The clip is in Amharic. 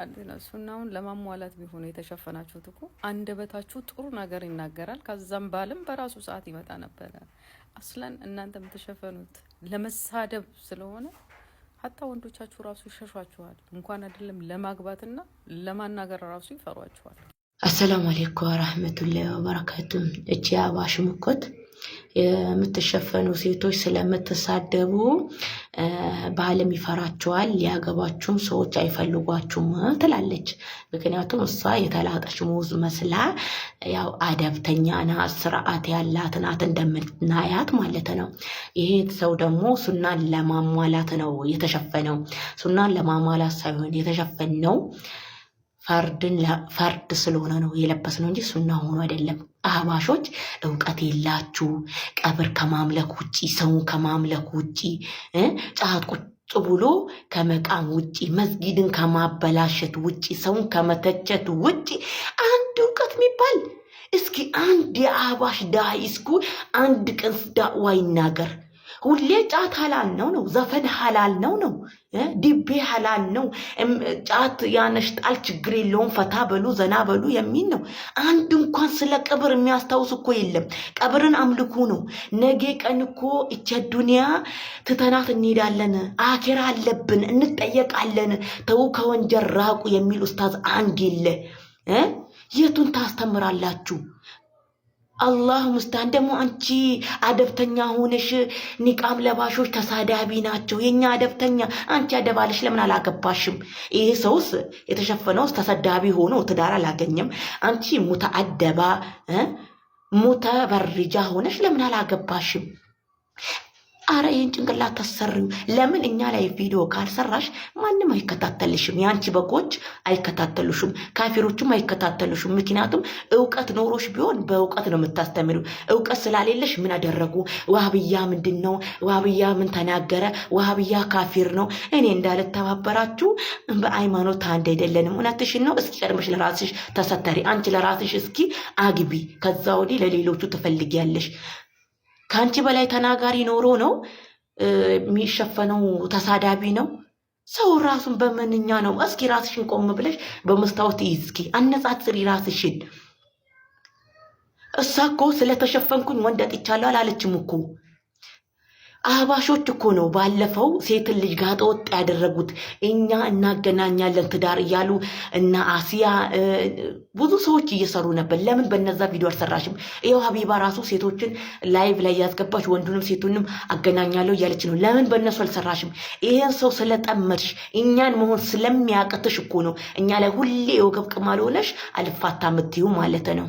አንደና ሱናውን ለማሟላት ቢሆን የተሸፈናችሁት እኮ አንደበታችሁ ጥሩ ነገር ይናገራል። ከዛም ባልም በራሱ ሰዓት ይመጣ ነበር። አስለን እናንተ የምትሸፈኑት ለመሳደብ ስለሆነ ሀታ ወንዶቻችሁ ራሱ ይሸሿችኋል። እንኳን አይደለም ለማግባትና ለማናገር ራሱ ይፈሯችኋል። አሰላሙ አለይኩም ወራህመቱላሂ ወበረካቱ። እቺ አባሽ ምኮት የምትሸፈኑ ሴቶች ስለምትሳደቡ ባለም ይፈራቸዋል፣ ሊያገባችሁም ሰዎች አይፈልጓችሁም ትላለች። ምክንያቱም እሷ የተላጠች ሙዝ መስላ ያው አደብተኛና ስርዓት ያላት ናት እንደምናያት ማለት ነው። ይሄ ሰው ደግሞ ሱናን ለማሟላት ነው የተሸፈነው። ሱናን ለማሟላት ሳይሆን የተሸፈነው ፈርድ ስለሆነ ነው የለበስነው እንጂ ሱና ሆኖ አይደለም። አህባሾች እውቀት የላችሁ። ቀብር ከማምለክ ውጪ፣ ሰውን ከማምለክ ውጪ፣ ጫት ቁጭ ብሎ ከመቃም ውጪ፣ መስጊድን ከማበላሸት ውጪ፣ ሰውን ከመተቸት ውጪ አንድ እውቀት የሚባል እስኪ አንድ የአህባሽ ዳይ እስኩ አንድ ቀን ዳዋ ይናገር። ሁሌ ጫት ሐላል ነው፣ ዘፈን ሐላል ነው፣ ዲቤ ሐላል ነው፣ ጫት ያነሽጣል ችግር የለውም ፈታ በሉ ዘና በሉ የሚል ነው። አንድ እንኳን ስለ ቀብር የሚያስታውስ እኮ የለም። ቀብርን አምልኩ ነው። ነገ ቀን እኮ እቺ ዱንያ ትተናት እንሄዳለን፣ አኺራ አለብን፣ እንጠየቃለን፣ ተው ከወንጀል ራቁ የሚል ኡስታዝ አንድ የለ። የቱን ታስተምራላችሁ? አላህ ሙስታን ደግሞ አንቺ አደብተኛ ሆነሽ ኒቃም ለባሾች ተሳዳቢ ናቸው። የኛ አደብተኛ አንቺ አደባለሽ ለምን አላገባሽም? ይሄ ሰውስ የተሸፈነውስ ተሰዳቢ ሆኖ ትዳር አላገኘም። አንቺ ሙተአደባ ሙተበርጃ ሆነሽ ለምን አላገባሽም? አረ ይህን ጭንቅላት ተሰሪው ለምን እኛ ላይ ቪዲዮ ካልሰራሽ ማንም አይከታተልሽም። ያንቺ በጎች አይከታተሉሽም፣ ካፊሮችም አይከታተሉሽም። ምክንያቱም እውቀት ኖሮሽ ቢሆን በእውቀት ነው የምታስተምሪው። እውቀት ስላሌለሽ ምን አደረጉ? ዋህብያ ምንድን ነው? ዋህብያ ምን ተናገረ? ዋህብያ ካፊር ነው። እኔ እንዳልተባበራችሁ በሃይማኖት አንድ አይደለንም። እውነትሽን ነው። እስኪ ቀድመሽ ለራስሽ ተሰተሪ። አንቺ ለራስሽ እስኪ አግቢ፣ ከዛ ወዲህ ለሌሎቹ ትፈልጊያለሽ። ከአንቺ በላይ ተናጋሪ ኖሮ ነው የሚሸፈነው? ተሳዳቢ ነው ሰው ራሱን በምንኛ ነው? እስኪ ራስሽን ቆም ብለሽ በመስታወት እስኪ አነጻጽሪ ራስሽን። እሷ እኮ ስለተሸፈንኩኝ ወንድ አጥቻለሁ አላለችም እኮ። አህባሾች እኮ ነው ባለፈው ሴትን ልጅ ጋጠ ወጥ ያደረጉት። እኛ እናገናኛለን ትዳር እያሉ እና አሲያ ብዙ ሰዎች እየሰሩ ነበር። ለምን በነዛ ቪዲዮ አልሰራሽም? ይኸው ሀቢባ ራሱ ሴቶችን ላይቭ ላይ ያስገባች ወንዱንም ሴቱንም አገናኛለሁ እያለች ነው። ለምን በእነሱ አልሰራሽም? ይሄን ሰው ስለጠመድሽ እኛን መሆን ስለሚያቅትሽ እኮ ነው እኛ ላይ ሁሌ ወገብ ቅማል ሆነሽ አልፋታ የምትይው ማለት ነው።